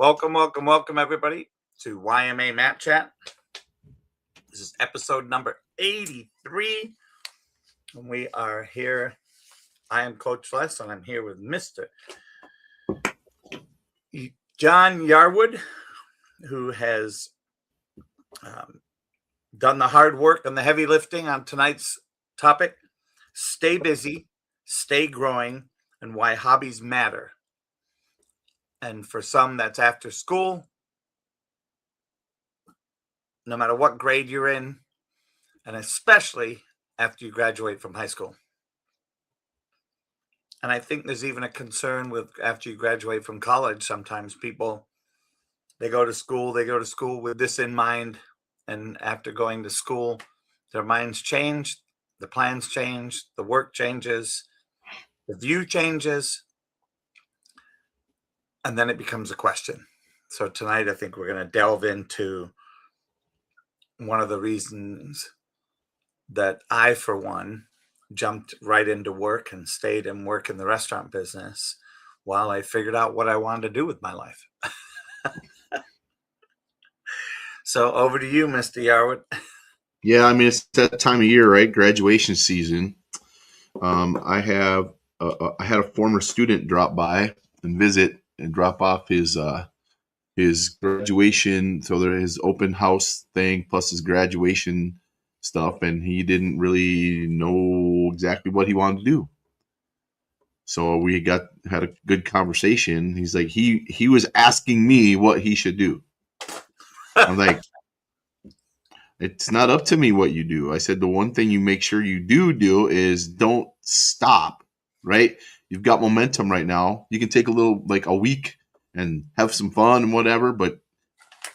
Welcome, everybody, to YMA Map Chat. This is episode number 83, and we are here. I am Coach Les, and I'm here with Mr. John Yarwood, who has done the hard work and the heavy lifting on tonight's topic: stay busy, stay growing, and why hobbies matter. And for some, that's after school, no matter what grade you're in, and especially after you graduate from high school. And I think there's even a concern with after you graduate from college. Sometimes people, they go to school with this in mind. And after going to school, their minds change, the plans change, the work changes, the view changes, and then it becomes a question. So tonight, I think we're going to delve into one of the reasons that I, for one, jumped right into work and stayed and work in the restaurant business while I figured out what I wanted to do with my life. So over to you, Mr. Yarwood. Yeah, I mean, it's that time of year, right? Graduation season. I had a former student drop by and visit and drop off his graduation. So there is open house thing plus his graduation stuff, and he didn't really know exactly what he wanted to do. So we had a good conversation. He's like, he was asking me what he should do. I'm like, it's not up to me what you do. I said, the one thing you make sure you do is don't stop, right? You've got momentum right now. You can take a week and have some fun and whatever, but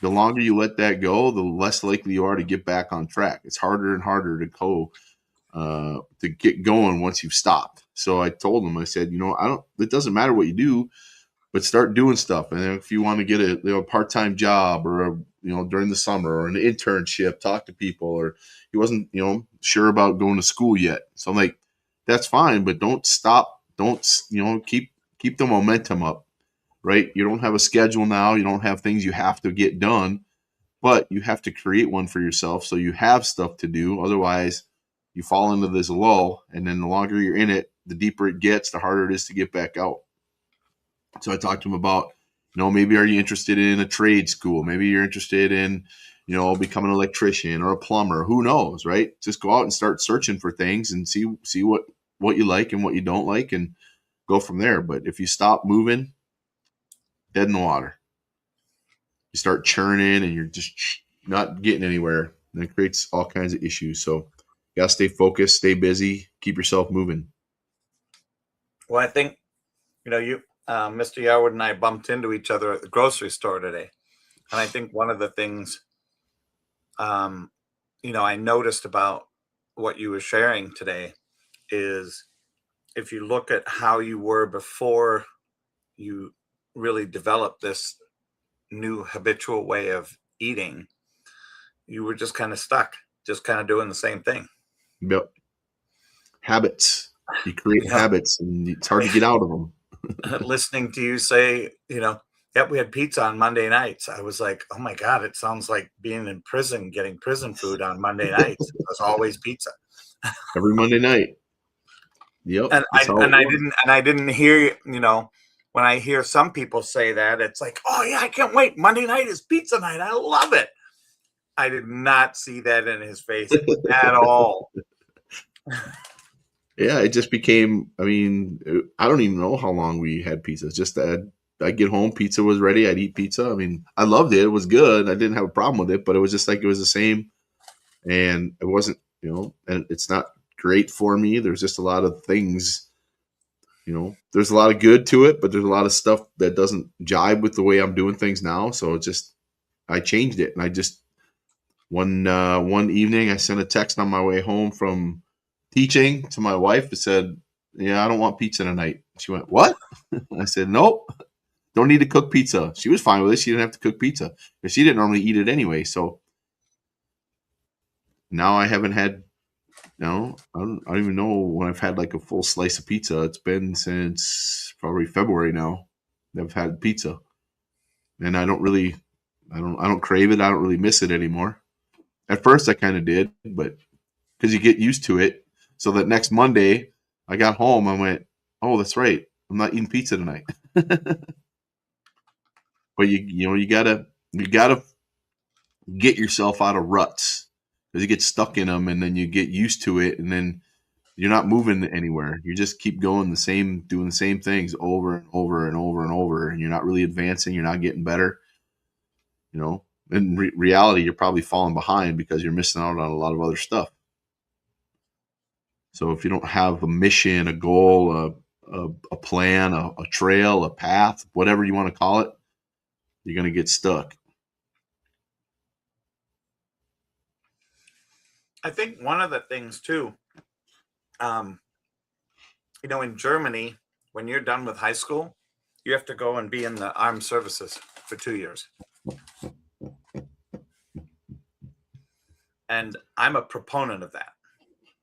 the longer you let that go, the less likely you are to get back on track. It's harder and harder to get going once you've stopped. So I told him, I said, it doesn't matter what you do, but start doing stuff. And if you want to get a part-time job or during the summer or an internship, talk to people. Or he wasn't sure about going to school yet. So I'm like, that's fine, but don't stop. Don't keep the momentum up, right? You don't have a schedule now. You don't have things you have to get done, but you have to create one for yourself so you have stuff to do. Otherwise, you fall into this lull, and then the longer you're in it, the deeper it gets, the harder it is to get back out. So I talked to him about, maybe are you interested in a trade school? Maybe you're interested in, becoming an electrician or a plumber. Who knows, right? Just go out and start searching for things and see what you like and what you don't like and go from there. But if you stop moving, dead in the water. You start churning and you're just not getting anywhere. And it creates all kinds of issues. So you got to stay focused, stay busy, keep yourself moving. Well, I think, Mr. Yarwood and I bumped into each other at the grocery store today. And I think one of the things, I noticed about what you were sharing today is if you look at how you were before you really developed this new habitual way of eating, you were just kind of stuck, just kind of doing the same thing. Yep. Habits. You create habits and it's hard to get out of them. Listening to you say, yep, we had pizza on Monday nights. I was like, oh my God, it sounds like being in prison, getting prison food on Monday nights. It was always pizza. Every Monday night. Yep. And I didn't hear, when I hear some people say that, it's like, oh yeah, I can't wait. Monday night is pizza night. I love it. I did not see that in his face at all. Yeah, it just became, I don't even know how long we had pizza. It's just that I'd get home, pizza was ready, I'd eat pizza. I loved it. It was good. I didn't have a problem with it, but it was just like it was the same. And it wasn't, and it's not great for me. There's just a lot of things, there's a lot of good to it, but there's a lot of stuff that doesn't jibe with the way I'm doing things now. So I changed it. And I just, one evening I sent a text on my way home from teaching to my wife that said, yeah, I don't want pizza tonight. She went, what? I said, nope, don't need to cook pizza. She was fine with it. She didn't have to cook pizza because she didn't normally eat it anyway. So now I haven't had, I don't even know when I've had like a full slice of pizza. It's been since probably February now that I've had pizza. and I don't crave it. I don't really miss it anymore. At first, I kind of did, but because you get used to it. So that next Monday, I got home. I went, "Oh, that's right. I'm not eating pizza tonight." But you gotta get yourself out of ruts because you get stuck in them, and then you get used to it, and then you're not moving anywhere. You just keep going doing the same things over and over and over and over, and you're not really advancing. You're not getting better. In reality, you're probably falling behind because you're missing out on a lot of other stuff. So if you don't have a mission, a goal, a plan, a trail, a path, whatever you want to call it, you're going to get stuck. I think one of the things too, um, in Germany, when you're done with high school, you have to go and be in the armed services for 2 years. And I'm a proponent of that.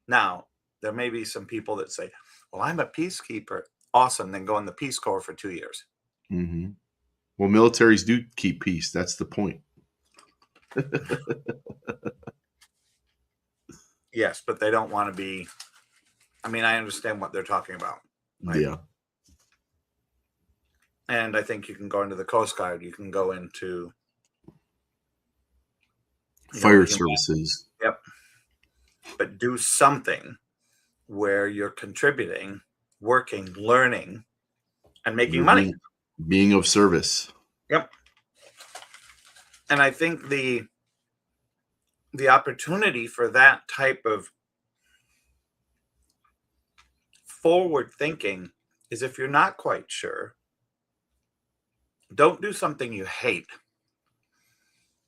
Now, there may be some people that say, well, I'm a peacekeeper. Awesome. Then go in the Peace Corps for 2 years. Mm-hmm. Well, militaries do keep peace. That's the point. Yes, but they don't want to be. I mean, I understand what they're talking about. Right? Yeah. And I think you can go into the Coast Guard. You can go into fire services. Yep. But do something where you're contributing, working, learning, and making money. Being of service. Yep. And I think the opportunity for that type of forward thinking is, if you're not quite sure, don't do something you hate.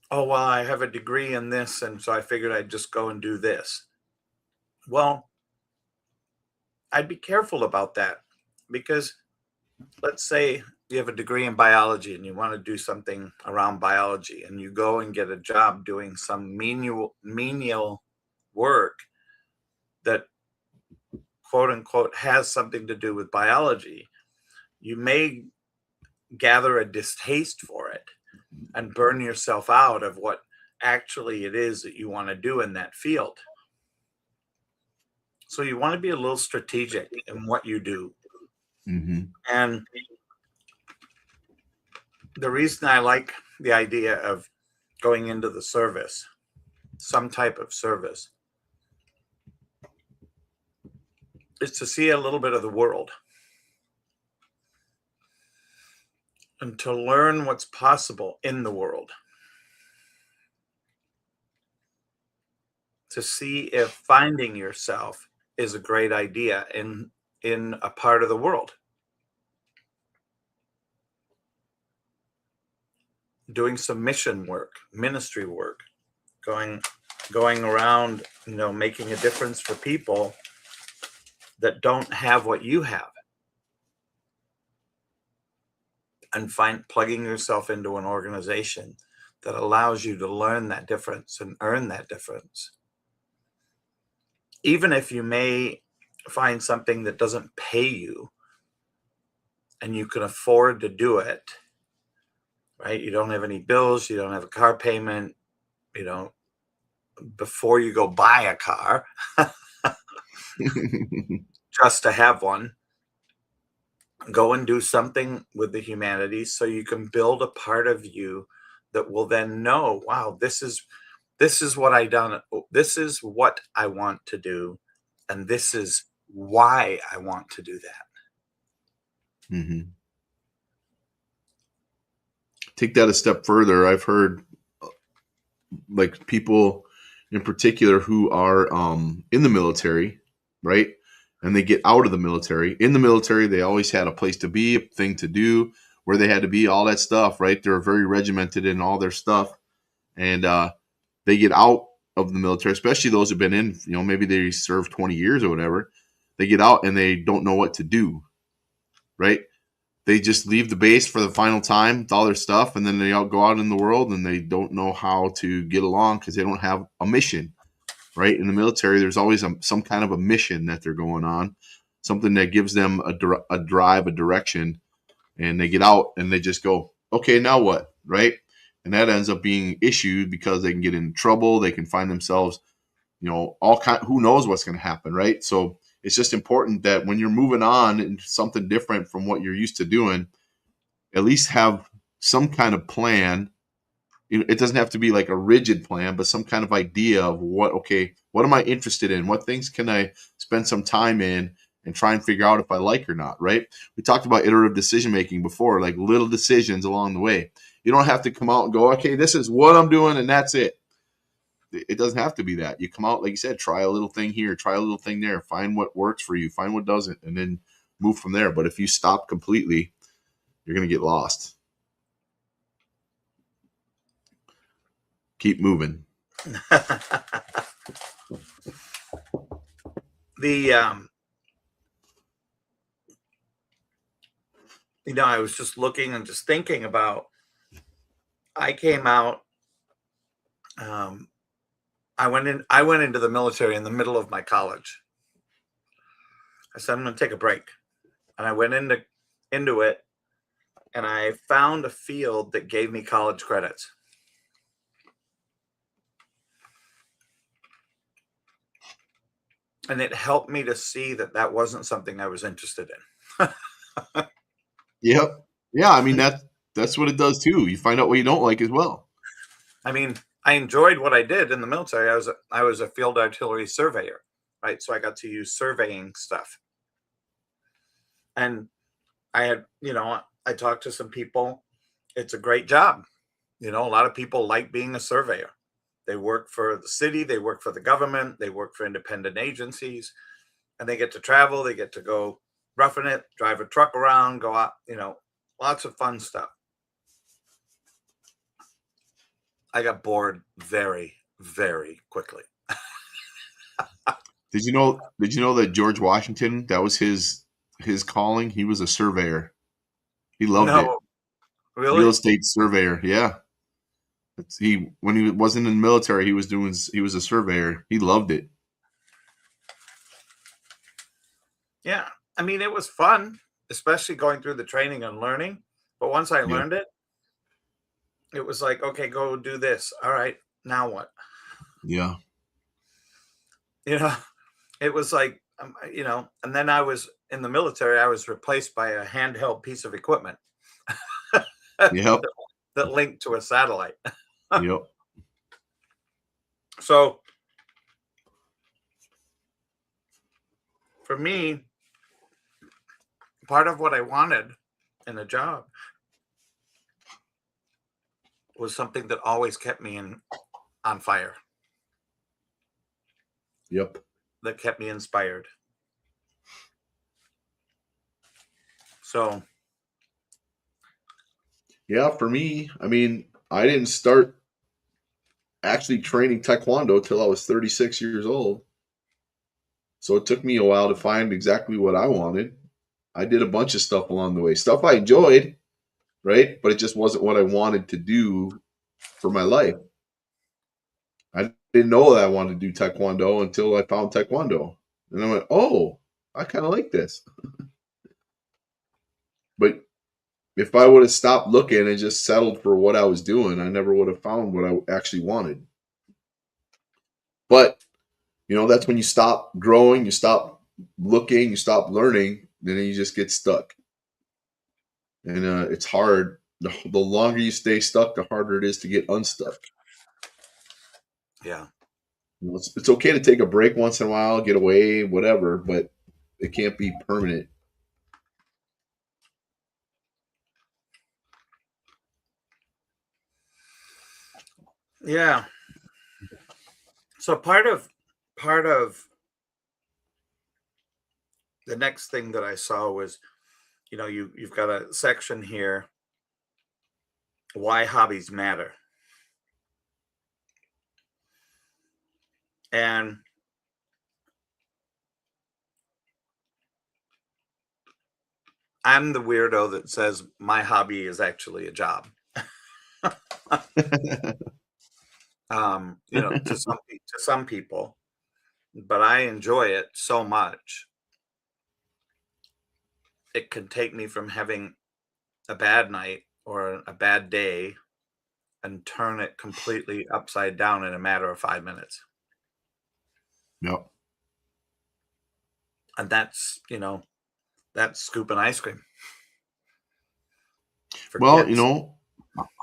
Oh, well, I have a degree in this, and so I figured I'd just go and do this. Well, I'd be careful about that, because let's say you have a degree in biology and you want to do something around biology, and you go and get a job doing some menial work that, quote unquote, has something to do with biology. You may gather a distaste for it and burn yourself out of what actually it is that you want to do in that field. So you want to be a little strategic in what you do. Mm-hmm. And the reason I like the idea of going into the service, some type of service, is to see a little bit of the world and to learn what's possible in the world. To see if finding yourself is a great idea in a part of the world. Doing some mission work, ministry work, going around, making a difference for people that don't have what you have, and plugging yourself into an organization that allows you to learn that difference and earn that difference. Even if you may find something that doesn't pay you and you can afford to do it, right? You don't have any bills, you don't have a car payment, before you go buy a car, just to have one, go and do something with the humanities so you can build a part of you that will then know, wow, this is what I done. This is what I want to do. And this is why I want to do that. Mm-hmm. Take that a step further. I've heard like people in particular who are in the military, right? And they get out of the military. In the military, they always had a place to be, a thing to do, where they had to be, all that stuff, right? They're very regimented in all their stuff. And they get out of the military, especially those who've been in, maybe they served 20 years or whatever. They get out and they don't know what to do, right? They just leave the base for the final time with all their stuff, and then they all go out in the world and they don't know how to get along because they don't have a mission, right? In the military, there's always some kind of a mission that they're going on, something that gives them a drive, a direction, and they get out and they just go, okay, now what? right? And that ends up being issued because they can get in trouble. They can find themselves, all kind. Who knows what's going to happen, right? So it's just important that when you're moving on into something different from what you're used to doing, at least have some kind of plan. It doesn't have to be like a rigid plan, but some kind of idea of what am I interested in? What things can I spend some time in and try and figure out if I like or not, right? We talked about iterative decision making before, like little decisions along the way. You don't have to come out and go, okay, this is what I'm doing and that's it. It doesn't have to be that. You come out, like you said, try a little thing here, try a little thing there, find what works for you, find what doesn't, and then move from there. But if you stop completely, you're going to get lost. Keep moving. The I was just looking and just thinking about, I came out, I went into the military in the middle of my college. I said, I'm going to take a break. And I went into it, and I found a field that gave me college credits. And it helped me to see that wasn't something I was interested in. Yep. Yeah, I mean that's what it does too. You find out what you don't like as well. I mean, I enjoyed what I did in the military. I was a field artillery surveyor, right? So I got to use surveying stuff. And I had, I talked to some people. It's a great job. A lot of people like being a surveyor. They work for the city, they work for the government, they work for independent agencies, and they get to travel, they get to go roughing it, drive a truck around, go out, lots of fun stuff. I got bored very, very quickly. Did you know that George Washington, that was his calling? He was a surveyor. He loved it. No, Real really? estate surveyor. Yeah. When he wasn't in the military, he was a surveyor. He loved it. Yeah. I mean, it was fun, especially going through the training and learning. But once I Yeah. learned it, it was like, okay, go do this. All right, now what? Yeah. You know, it was like, and then I was in the military, I was replaced by a handheld piece of equipment Yep. that linked to a satellite. Yep. So for me, part of what I wanted in a job was something that always kept me on fire, Yep. that kept me inspired. So Yeah, for me, I mean, I didn't start actually training taekwondo till I was 36 years old. So it took me a while to find exactly what I wanted. I did a bunch of stuff along the way, stuff I enjoyed, right? But it just wasn't what I wanted to do for my life. I didn't know that I wanted to do taekwondo until I found taekwondo. And I went, oh, I kind of like this. But if I would have stopped looking and just settled for what I was doing, I never would have found what I actually wanted. But, that's when you stop growing, you stop looking, you stop learning, then you just get stuck. And it's hard. The longer you stay stuck, the harder it is to get unstuck. yeah. It's okay to take a break once in a while, get away, whatever, but it can't be permanent. Yeah. So part of the next thing that I saw was, you've got a section here, why hobbies matter. And I'm the weirdo that says my hobby is actually a job. To some people, but I enjoy it so much. It can take me from having a bad night or a bad day and turn it completely upside down in a matter of 5 minutes. Yep. And that's scooping ice cream for Well, kids.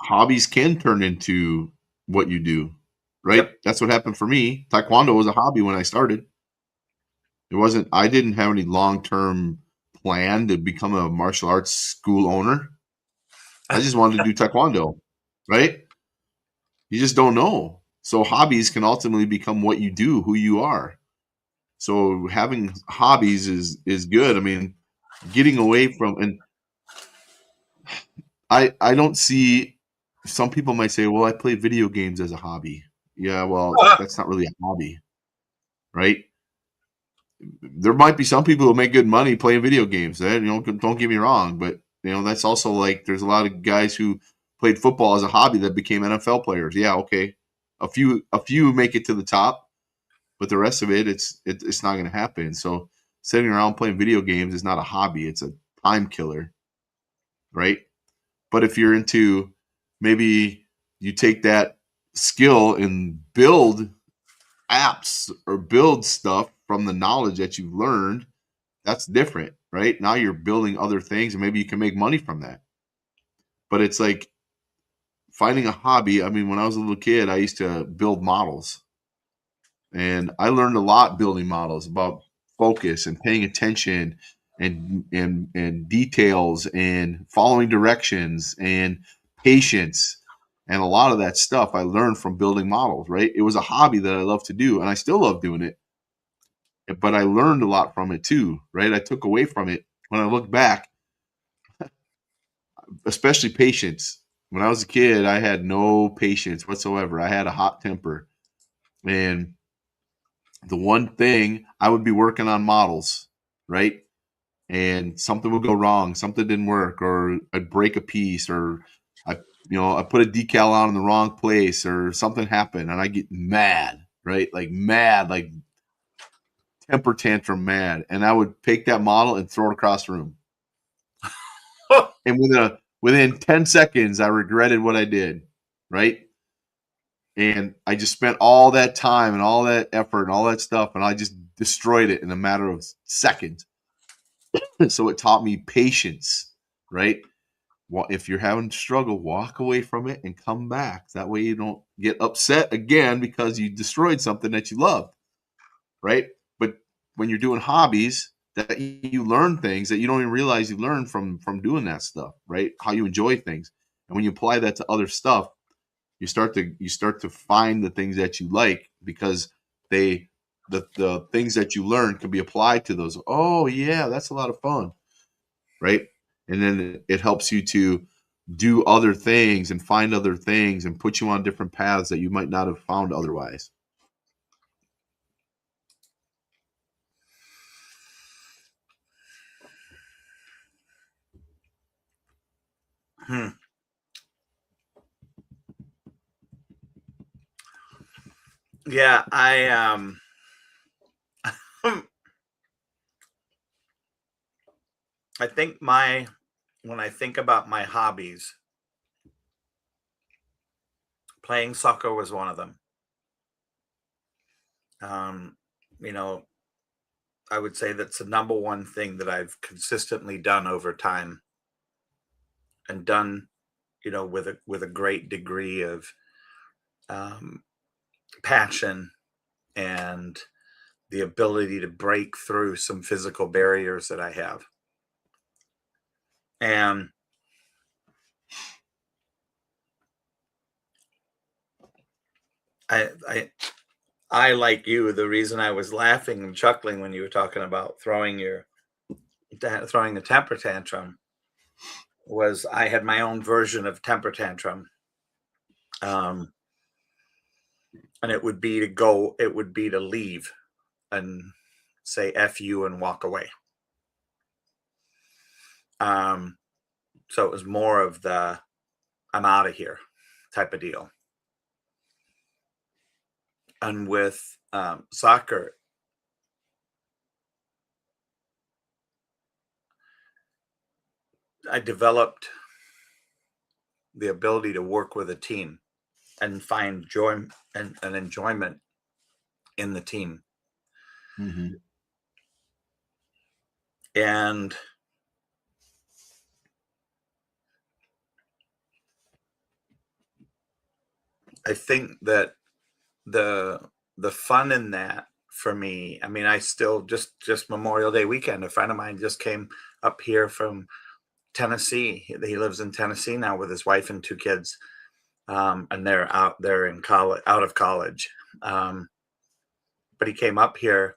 hobbies can turn into what you do, right? Yep. That's what happened for me. Taekwondo was a hobby when I started. I didn't have any long term plan to become a martial arts school owner. I just wanted to do Taekwondo, right? You just don't know. So hobbies can ultimately become what you do, who you are. So having hobbies is good. I mean, getting away from and I don't see some people might say, well, I play video games as a hobby. Yeah, well, that's not really a hobby, right? There might be some people who make good money playing video games. Don't get me wrong, but that's also like there's a lot of guys who played football as a hobby that became NFL players. Yeah, okay, a few make it to the top, but the rest of it's not going to happen. So sitting around playing video games is not a hobby; it's a time killer, right? But if you're into maybe you take that skill and build apps or build stuff from the knowledge that you've learned, that's different, right? Now you're building other things and maybe you can make money from that. But it's like finding a hobby. I mean, when I was a little kid, I used to build models and I learned a lot building models about focus and paying attention and details and following directions and patience and a lot of that stuff I learned from building models, right? It was a hobby that I love to do and I still love doing it, but I learned a lot from it too, right? I took away from it when I look back, especially patience. When I was a kid, I had no patience whatsoever. I had a hot temper. And the one thing I would be working on models, right? And something would go wrong, something didn't work, or I'd break a piece, or I put a decal on in the wrong place, or something happened, and I get mad, right? Like mad, like temper tantrum mad, and I would take that model and throw it across the room. And within 10 seconds, I regretted what I did, right? And I just spent all that time and all that effort and all that stuff, and I just destroyed it in a matter of seconds. So it taught me patience, right? Well, if you're having struggle, walk away from it and come back. That way you don't get upset again because you destroyed something that you loved, right? But when you're doing hobbies, that you learn things that you don't even realize you learned from doing that stuff, right? How you enjoy things. And when you apply that to other stuff, you start to find the things that you like because the things that you learn can be applied to those. Oh yeah, that's a lot of fun, right? And then it helps you to do other things and find other things and put you on different paths that you might not have found otherwise. Hmm. Yeah, I think my when I think about my hobbies, playing soccer was one of them. Um, you know, I would say that's the number one thing that I've consistently done over time and done, with a great degree of um, passion and the ability to break through some physical barriers that I have. And I like you. The reason I was laughing and chuckling when you were talking about throwing a temper tantrum was I had my own version of temper tantrum. Um, and it would be to leave and say F you and walk away. Um, so it was more of the I'm out of here type of deal. And with soccer, I developed the ability to work with a team. and find joy and enjoyment in the team. Hmm. And I think that the the fun in that for me, I mean, I still just Memorial Day weekend, a friend of mine just came up here from Tennessee. He lives in Tennessee now with his wife and two kids. And they're out there in college, out of college. Um, but he came up here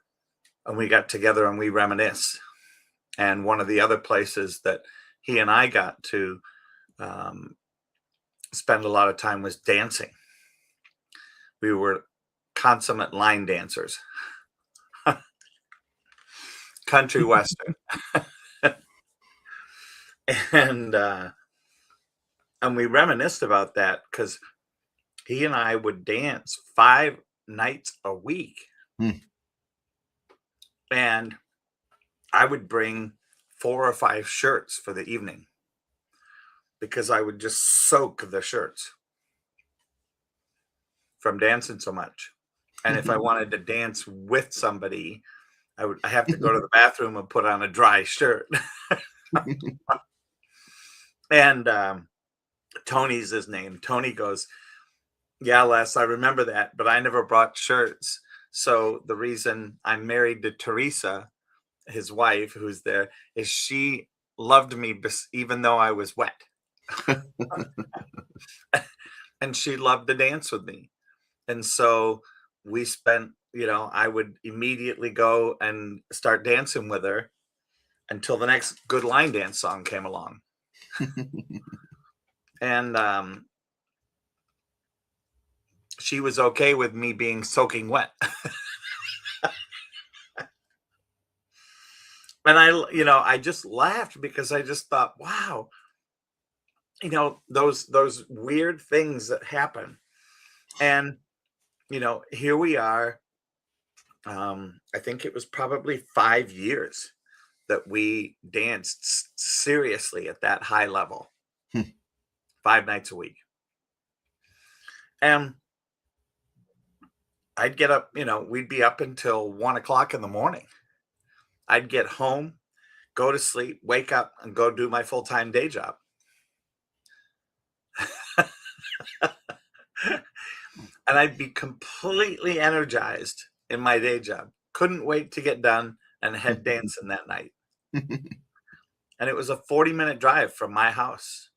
and we got together and we reminisce. And one of the other places that he and I got to um, spend a lot of time was dancing. We were consummate line dancers, country western, and uh, and we reminisced about that because he and I would dance 5 nights a week, Hmm. and I would bring 4 or 5 shirts for the evening because I would just soak the shirts from dancing so much. And if I wanted to dance with somebody, I have to go to the bathroom and put on a dry shirt. And Tony's his name. Tony goes, "Yeah, Les, I remember that, but I never brought shirts. So the reason I'm married to Teresa, his wife, who's there, is she loved me even though I was wet, and she loved to dance with me. And so we spent, I would immediately go and start dancing with her until the next good line dance song came along. And she was okay with me being soaking wet. And I just laughed because I just thought, wow, those weird things that happen. And, here we are. I think it was probably 5 years that we danced seriously at that high level, 5 nights a week. And I'd get up, we'd be up until 1 o'clock in the morning. I'd get home, go to sleep, wake up, and go do my full time day job. And I'd be completely energized in my day job. Couldn't wait to get done and head dancing that night. And it was a 40-minute drive from my house.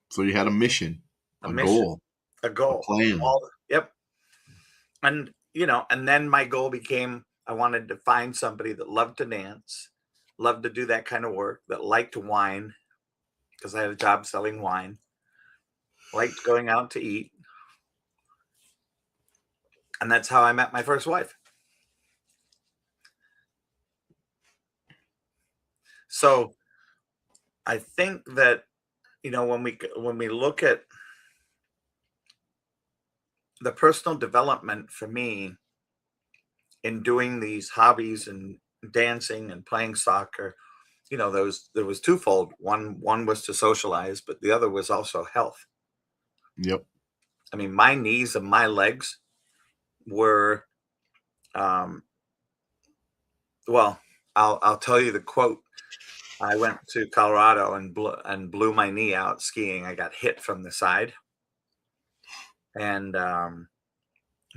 So you had a mission, A a mission, goal, a a goal. plan. Yep. And, and then my goal became I wanted to find somebody that loved to dance, loved to do that kind of work, that liked wine, because I had a job selling wine, liked going out to eat. And that's how I met my first wife. So I think that, when we look at the personal development for me in doing these hobbies and dancing and playing soccer, there was twofold. One was to socialize, but the other was also health. Yep. I mean, my knees and my legs were, um, well, I'll tell you the quote. I went to Colorado and blew my knee out skiing. I got hit from the side, and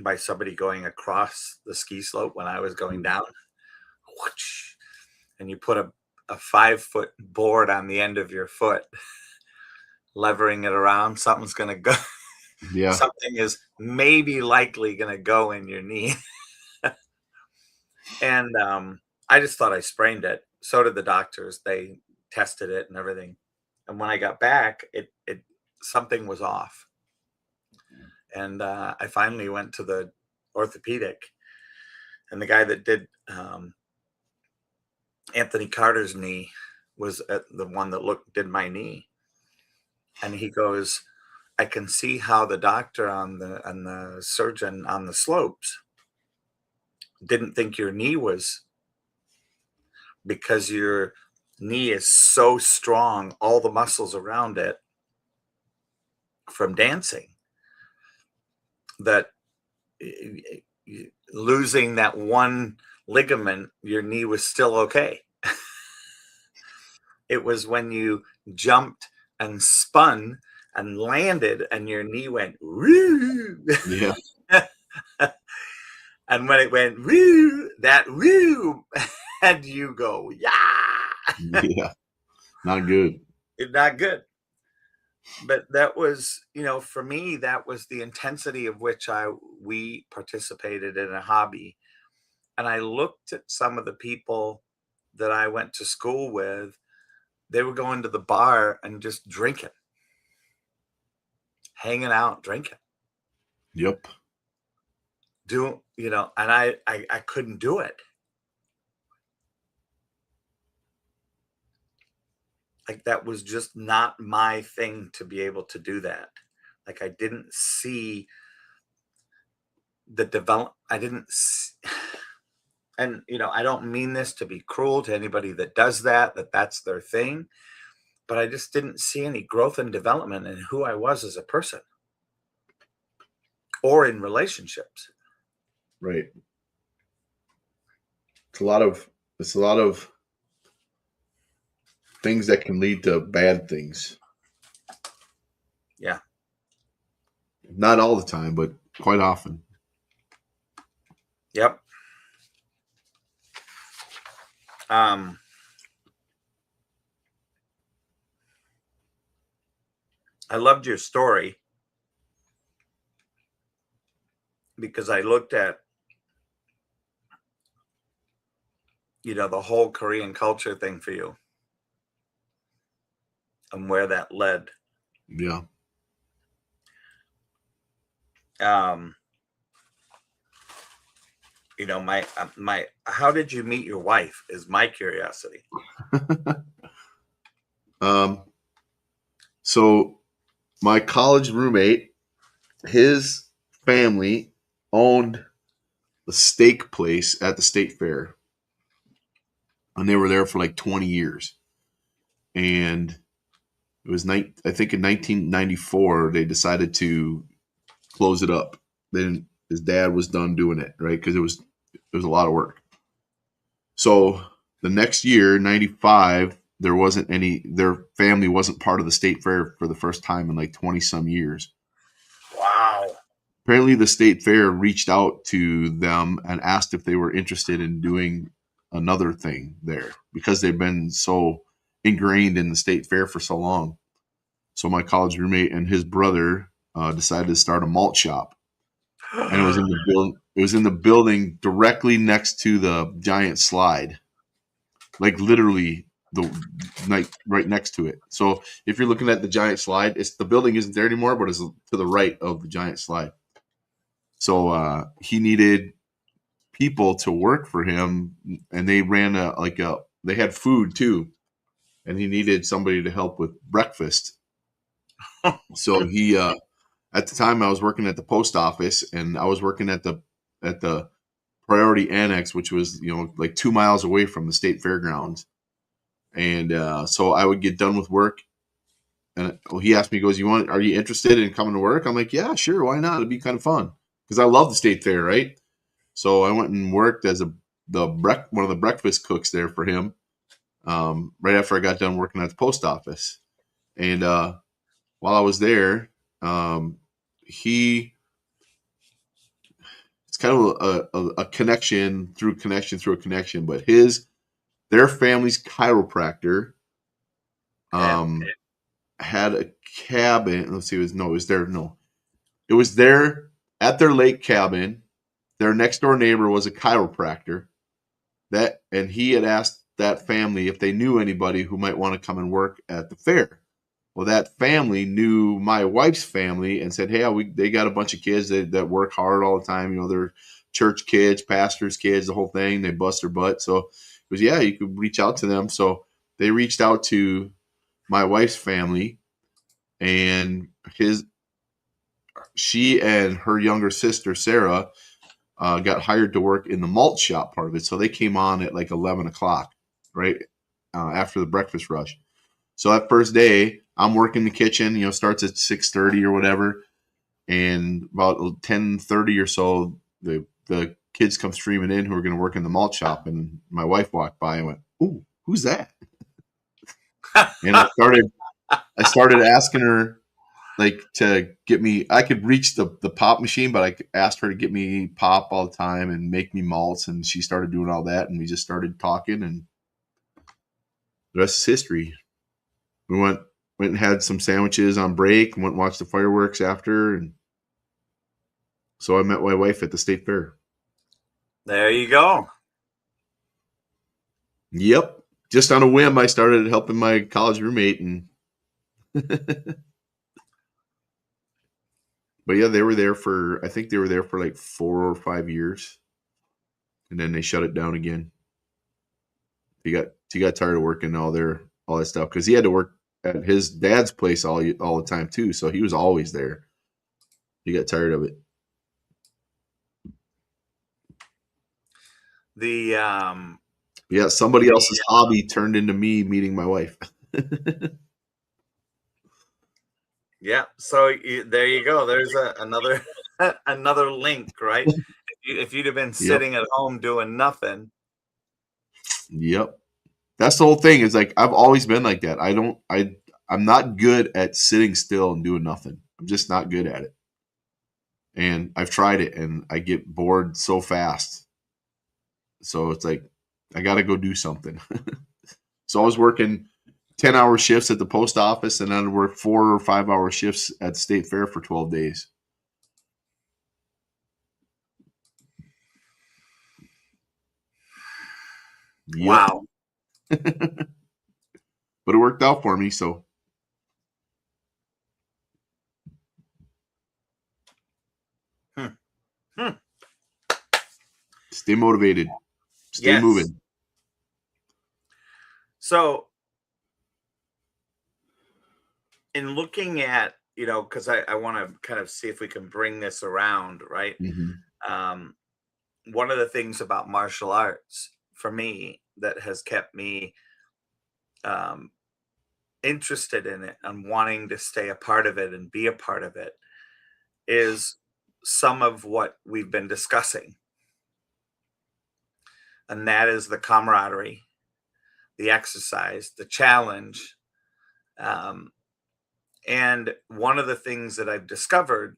by somebody going across the ski slope when I was going down. Whoosh, and you put a 5 foot board on the end of your foot, levering it around. Something's gonna go. Yeah. Something is maybe likely gonna go in your knee. And I just thought I sprained it. So did the doctors. They tested it and everything. And when I got back, it something was off. And I finally went to the orthopedic, and the guy that did Anthony Carter's knee was the one that did my knee. And he goes, I can see how the doctor and the surgeon on the slopes didn't think your knee was, because your knee is so strong, all the muscles around it from dancing. that losing that one ligament, your knee was still okay. It was when you jumped and spun and landed and your knee went woo. Yeah. And when it went woo, that woo, and you go, yeah. Yeah. Not good. It's not good. But that was, for me, that was the intensity of which we participated in a hobby. And I looked at some of the people that I went to school with. They were going to the bar and just drinking, hanging out, drinking. Yep. And I couldn't do it. Like, that was just not my thing to be able to do that. Like, I didn't see the develop. I didn't see, and I don't mean this to be cruel to anybody that does that's their thing, but I just didn't see any growth and development in who I was as a person or in relationships. Right. It's a lot of things that can lead to bad things. Yeah. Not all the time, but quite often. Yep. I loved your story because I looked at, the whole Korean culture thing for you and where that led. Yeah. My how did you meet your wife is my curiosity. So my college roommate, his family owned a steak place at the state fair. And they were there for like 20 years. And it was I think in 1994 they decided to close it up. Then his dad was done doing it, right? Because it was a lot of work. So the next year, 95, their family wasn't part of the state fair for the first time in like 20 some years. Wow. Apparently the state fair reached out to them and asked if they were interested in doing another thing there because they've been so ingrained in the state fair for so long. So my college roommate and his brother decided to start a malt shop, and it was in the building. It was in the building directly next to the giant slide, like literally right next to it. So if you're looking at the giant slide, the building isn't there anymore, but it's to the right of the giant slide. So he needed people to work for him, and they ran they had food too, and he needed somebody to help with breakfast. So he at the time I was working at the post office, and I was working at the Priority Annex, which was like 2 miles away from the state fairgrounds. And so I would get done with work, and he asked me, he goes, are you interested in coming to work? I'm like, yeah, sure, why not? It'd be kind of fun because I love the state fair, right? So I went and worked as one of the breakfast cooks there for him right after I got done working at the post office. And while I was there, it's kind of a connection through a connection, but their family's chiropractor had a cabin. Let's see, it was there at their lake cabin. Their next door neighbor was a chiropractor and he had asked that family if they knew anybody who might want to come and work at the fair. Well, that family knew my wife's family and said, hey, they got a bunch of kids that work hard all the time. They're church kids, pastors' kids, the whole thing. They bust their butt. So it was, yeah, you could reach out to them. So they reached out to my wife's family, and she and her younger sister, Sarah, got hired to work in the malt shop part of it. So they came on at like 11 o'clock, right after the breakfast rush. So that first day, I'm working the kitchen, starts at 6:30 or whatever. And about 10:30 or so, the kids come streaming in who are going to work in the malt shop, and my wife walked by and went, "Ooh, who's that?" And I started asking her like to get me. I could reach the pop machine, but I asked her to get me pop all the time and make me malts, and she started doing all that, and we just started talking, and the rest is history. We went and had some sandwiches on break, and went and watched the fireworks after, and so I met my wife at the state fair. There you go. Yep. Just on a whim, I started helping my college roommate, and but yeah, they were there for I think they were there for like 4 or 5 years, and then they shut it down again. He got tired of working all that stuff because he had to work at his dad's place all the time too, so he was always there. He got tired of it. The Yeah, somebody else's hobby turned into me meeting my wife. Yeah, so there you go. There's another another link, right? If you'd have been Yep. sitting at home doing nothing, Yep. That's the whole thing. Is like I've always been like that. I'm not good at sitting still and doing nothing. I'm just not good at it. And I've tried it and I get bored so fast. So it's like I got to go do something. So I was working 10-hour shifts at the post office, and then I'd work 4 or 5 hour shifts at the state fair for 12 days. Yep. wow. But it worked out for me. So Hmm. Hmm. stay motivated, stay Yes. moving. So in looking at, because I want to kind of see if we can bring this around, right? Mm-hmm. Um, one of the things about martial arts for me that has kept me um, interested in it and wanting to stay a part of it and be a part of it is some of what we've been discussing. And that is the camaraderie, the exercise, the challenge. Um, and one of the things that I've discovered,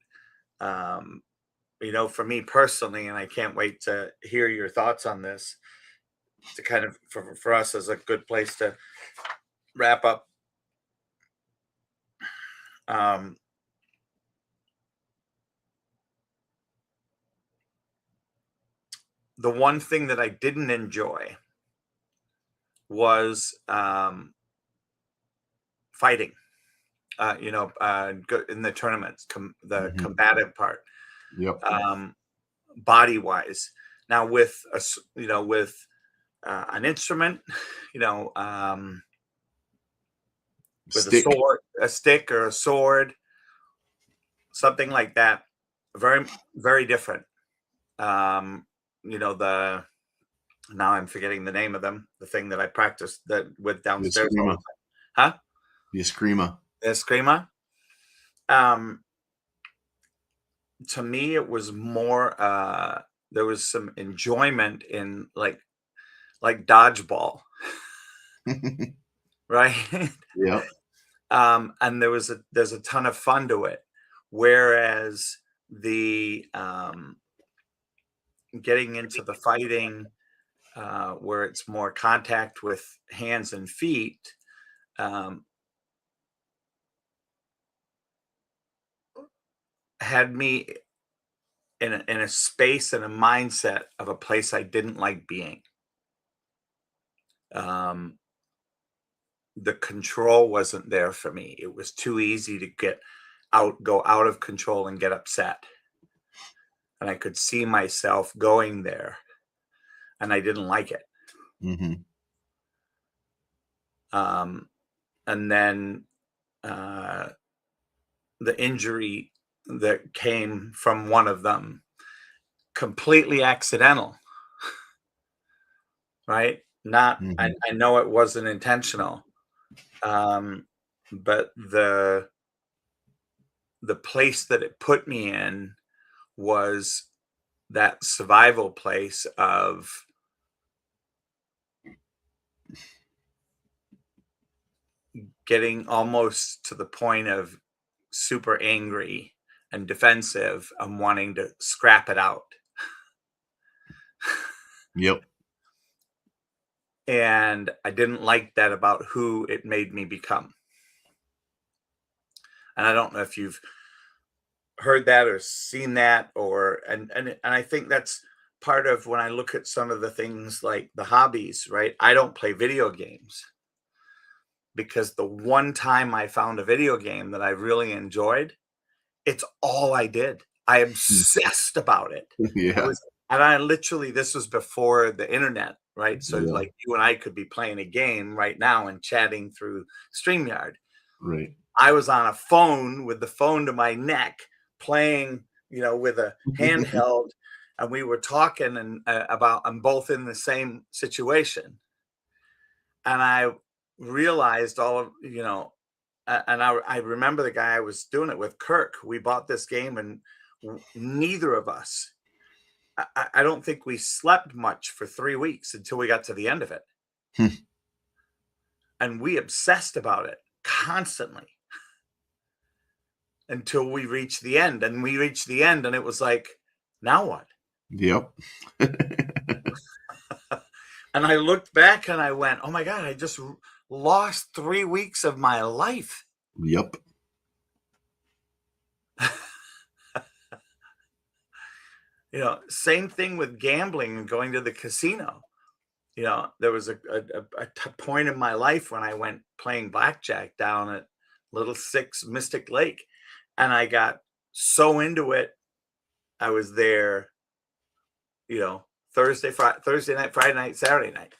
um, for me personally, and I can't wait to hear your thoughts on this, to kind of for us as a good place to wrap up. Um, the one thing that I didn't enjoy was fighting. In the tournaments, the Mm-hmm. combative part, Yep. body wise. Now with with an instrument, you know, um, with a Stick. sword, a stick or a sword, something like that, very very different. Um, the now I'm forgetting the name of them. The thing that I practiced that with The downstairs all the screamer. time, huh? The screamer. The screamer. Um, to me, it was more. There was some enjoyment in like dodgeball, right? Yep. And there's a ton of fun to it. Whereas the getting into the fighting, where it's more contact with hands and feet, um, had me in a space and a mindset of a place I didn't like being. Um, the control wasn't there for me. It was too easy to go out of control and get upset. And I could see myself going there and I didn't like it. Mm-hmm. Um, and then uh, the injury that came from one of them, completely accidental, right? Not, Mm-hmm. I know it wasn't intentional, but the place that it put me in was that survival place of getting almost to the point of super angry and defensive and wanting to scrap it out. Yep. And I didn't like that about who it made me become. And I don't know if you've heard that or seen that, or and I think that's part of when I look at some of the things like the hobbies, right? I don't play video games because the one time I found a video game that I really enjoyed, it's all I did. I obsessed about it. It Yeah. was, and I literally, this was before the internet, right? So Yeah. like you and I could be playing a game right now and chatting through StreamYard. Right. I was on a phone with the phone to my neck playing, with a handheld, and we were talking and about, I'm both in the same situation. And I realized all of, and I remember the guy I was doing it with, Kirk. We bought this game, and neither of us, I don't think we slept much for 3 weeks until we got to the end of it. And we obsessed about it constantly until we reached the end. And we reached the end, and it was like, now what? Yep. And I looked back and I went, oh my God, I just lost 3 weeks of my life. Yep. Same thing with gambling and going to the casino. There was a point in my life when I went playing blackjack down at Little Six Mystic Lake, and I got so into it. I was there, Thursday night, Friday night, Saturday night,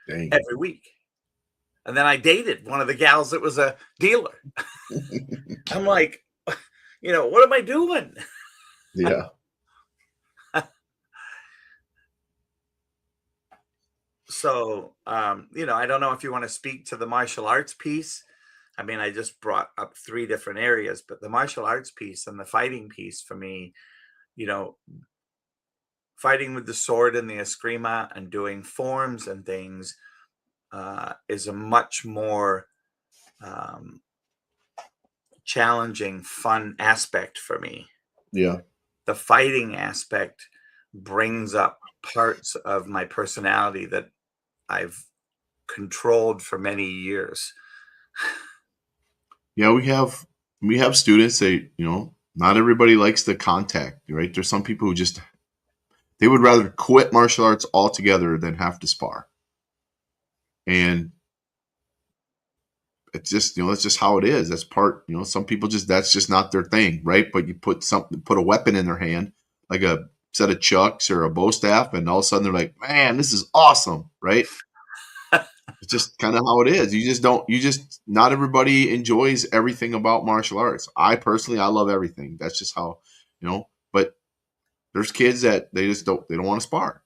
Dang. every week. And then I dated one of the gals that was a dealer. I'm like, what am I doing? Yeah. So, I don't know if you want to speak to the martial arts piece. I mean, I just brought up 3 different areas, but the martial arts piece and the fighting piece for me, you know, fighting with the sword and the eskrima and doing forms and things is a much more um, challenging, fun aspect for me. Yeah. The fighting aspect brings up parts of my personality that I've controlled for many years. Yeah, we have students that, not everybody likes the contact, right? There's some people who just they would rather quit martial arts altogether than have to spar. And it's just, that's just how it is. That's part, some people that's just not their thing, right? But you put a weapon in their hand, like a set of chucks or a bow staff, and all of a sudden they're like, man, this is awesome, right? It's just kind of how it is. Not everybody enjoys everything about martial arts. I personally, I love everything. That's just how, but there's kids that they don't want to spar.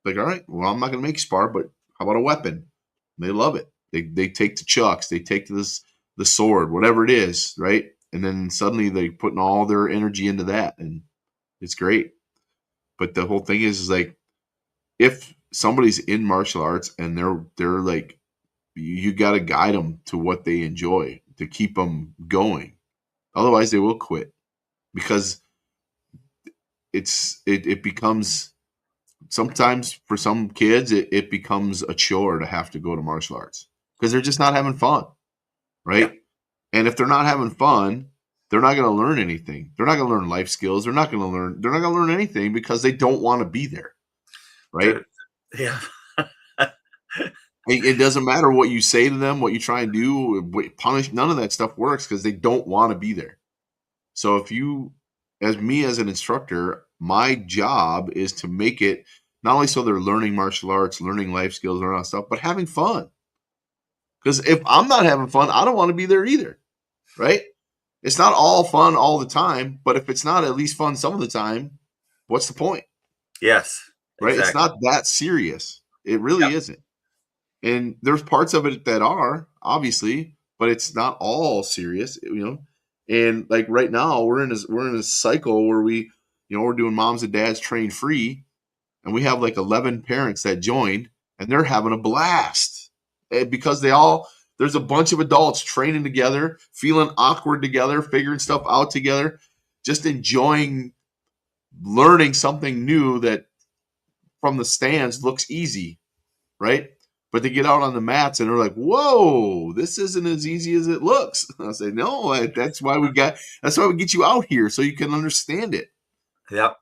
Like, all right, well, I'm not going to make you spar, but how about a weapon? And they love it. They take the chucks, they take the sword, whatever it is, right? And then suddenly they're putting all their energy into that, and it's great. But the whole thing is like, if somebody's in martial arts and they're like, you got to guide them to what they enjoy to keep them going. Otherwise, they will quit, because it becomes, sometimes for some kids it becomes a chore to have to go to martial arts because they're just not having fun, Yeah. right? And if they're not having fun, they're not going to learn anything. They're not going to learn life skills. They're not going to learn anything because they don't want to be there, right? Yeah. It doesn't matter what you say to them, what you try and do, punish. None of that stuff works because they don't want to be there. So if you, as me as an instructor, my job is to make it not only so they're learning martial arts, learning life skills, and all that stuff, but having fun. Because if I'm not having fun, I don't want to be there either, right? It's not all fun all the time, but if it's not at least fun some of the time, what's the point? Yes. Right? It's Exactly. not that serious. It really Yep. isn't. And there's parts of it that are, obviously, but it's not all serious, And like right now, we're in a cycle where we're doing moms and dads train free, and we have like 11 parents that joined, and they're having a blast. Because there's a bunch of adults training together, feeling awkward together, figuring stuff out together, just enjoying learning something new that from the stands looks easy, right? But they get out on the mats and they're like, "Whoa, this isn't as easy as it looks." I say, "No, that's why we get you out here so you can understand it, Yep.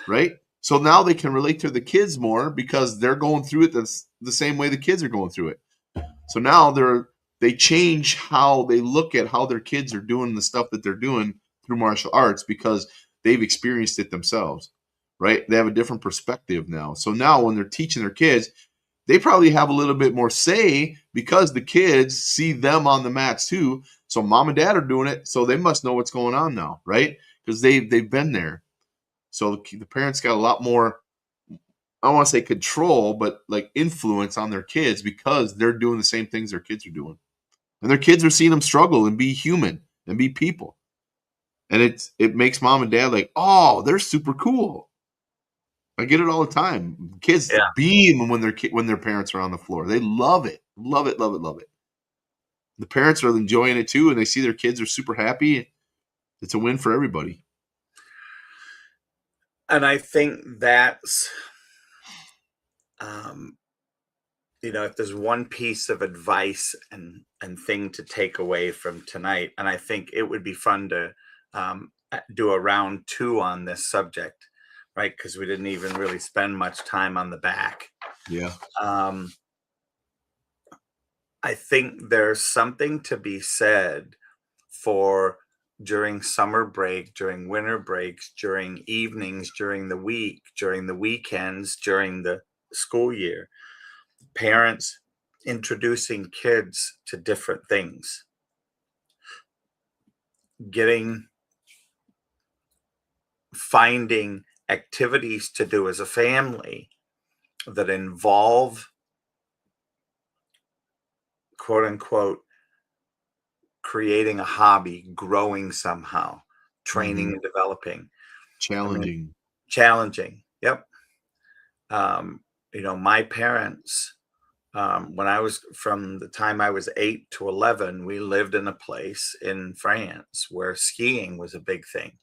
right?" So now they can relate to the kids more because they're going through it the same way the kids are going through it. So now they change how they look at how their kids are doing the stuff that they're doing through martial arts because they've experienced it themselves, right? They have a different perspective now. So now when they're teaching their kids, they probably have a little bit more say because the kids see them on the mats too. So mom and dad are doing it, so they must know what's going on now, right? Because they've been there. So the parents got a lot more, I don't want to say control, but like influence on their kids because they're doing the same things their kids are doing. And their kids are seeing them struggle and be human and be people. And it makes mom and dad like, "Oh, they're super cool." I get it all the time. Kids Yeah. beam when their parents are on the floor. They love it. Love it, love it, love it. The parents are enjoying it too and they see their kids are super happy. It's a win for everybody. And I think that's, um, if there's one piece of advice and thing to take away from tonight, and I think it would be fun to do a round two on this subject, right? Because we didn't even really spend much time on the back. Yeah. Um, I think there's something to be said for during summer break, during winter breaks, during evenings, during the week, during the weekends, during the school year, parents introducing kids to different things, getting finding activities to do as a family that involve, quote unquote, creating a hobby, growing somehow, training Mm-hmm. and developing. I mean, Challenging. challenging. Yep. Um, my parents, when I was from the time I was 8 to 11, we lived in a place in France where skiing was a big thing.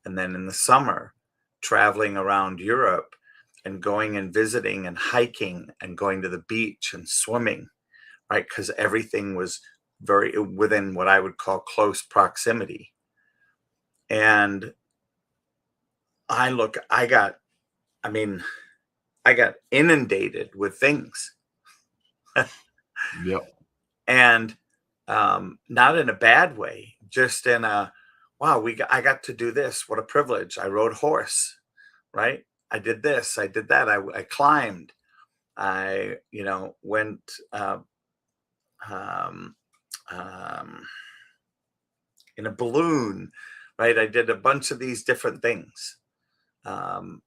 And then in the summer, traveling around Europe and going and visiting and hiking and going to the beach and swimming, right? Because everything was very within what I would call close proximity. And I got, I mean, I got inundated with things. Yep. And not in a bad way, just in a, wow, I got to do this. What a privilege. I rode horse, right? I did this, I did that. I climbed. I, went um, um, in a balloon, right? I did a bunch of these different things. Um,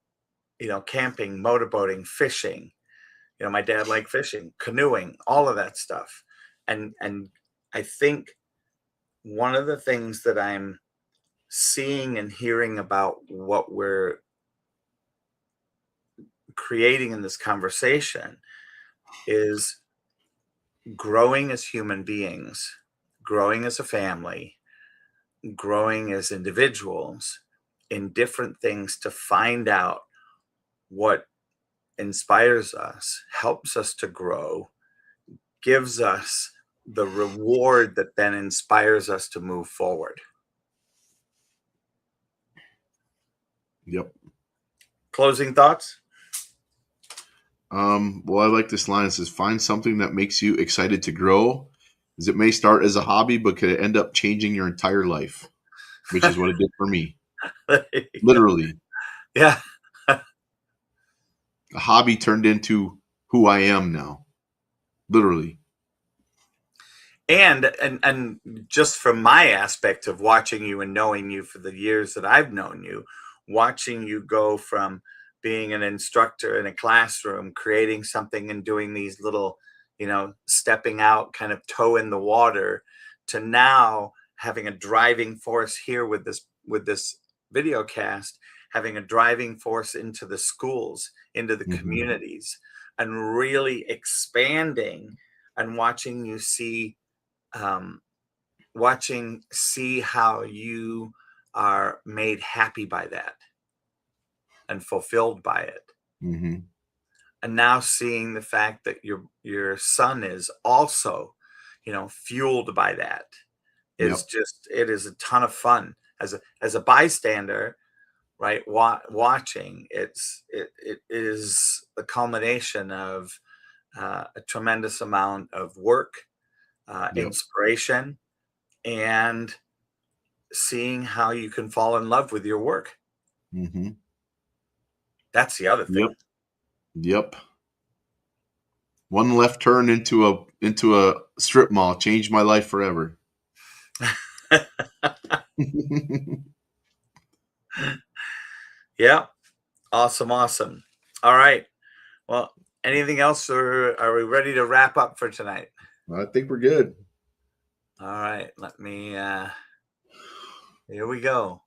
camping, motorboating, fishing. My dad liked fishing, canoeing, all of that stuff. And I think one of the things that I'm seeing and hearing about what we're creating in this conversation is growing as human beings, growing as a family, growing as individuals in different things to find out what inspires us, helps us to grow, gives us the reward that then inspires us to move forward. Yep. Closing thoughts? Well, I like this line. It says, "Find something that makes you excited to grow, as it may start as a hobby, but could end up changing your entire life," which is what it did for me. Literally, Yeah. a hobby turned into who I am now. Literally. And just from my aspect of watching you and knowing you for the years that I've known you, watching you go from being an instructor in a classroom, creating something and doing these little, stepping out, kind of toe in the water, to now having a driving force here with this video cast, having a driving force into the schools, into the Mm-hmm. communities, and really expanding and watching you see, um, see how you are made happy by that and fulfilled by it. Mm-hmm. And now seeing the fact that your son is also, fueled by that is Yep. just, it is a ton of fun as a bystander, right? Watching, it is the culmination of a tremendous amount of work, Yep. inspiration, and seeing how you can fall in love with your work. Mm-hmm. That's the other Yep. thing. Yep. One left turn into a strip mall changed my life forever. Yeah. Awesome. Awesome. All right. Well, anything else, or are we ready to wrap up for tonight? I think we're good. All right. Here we go.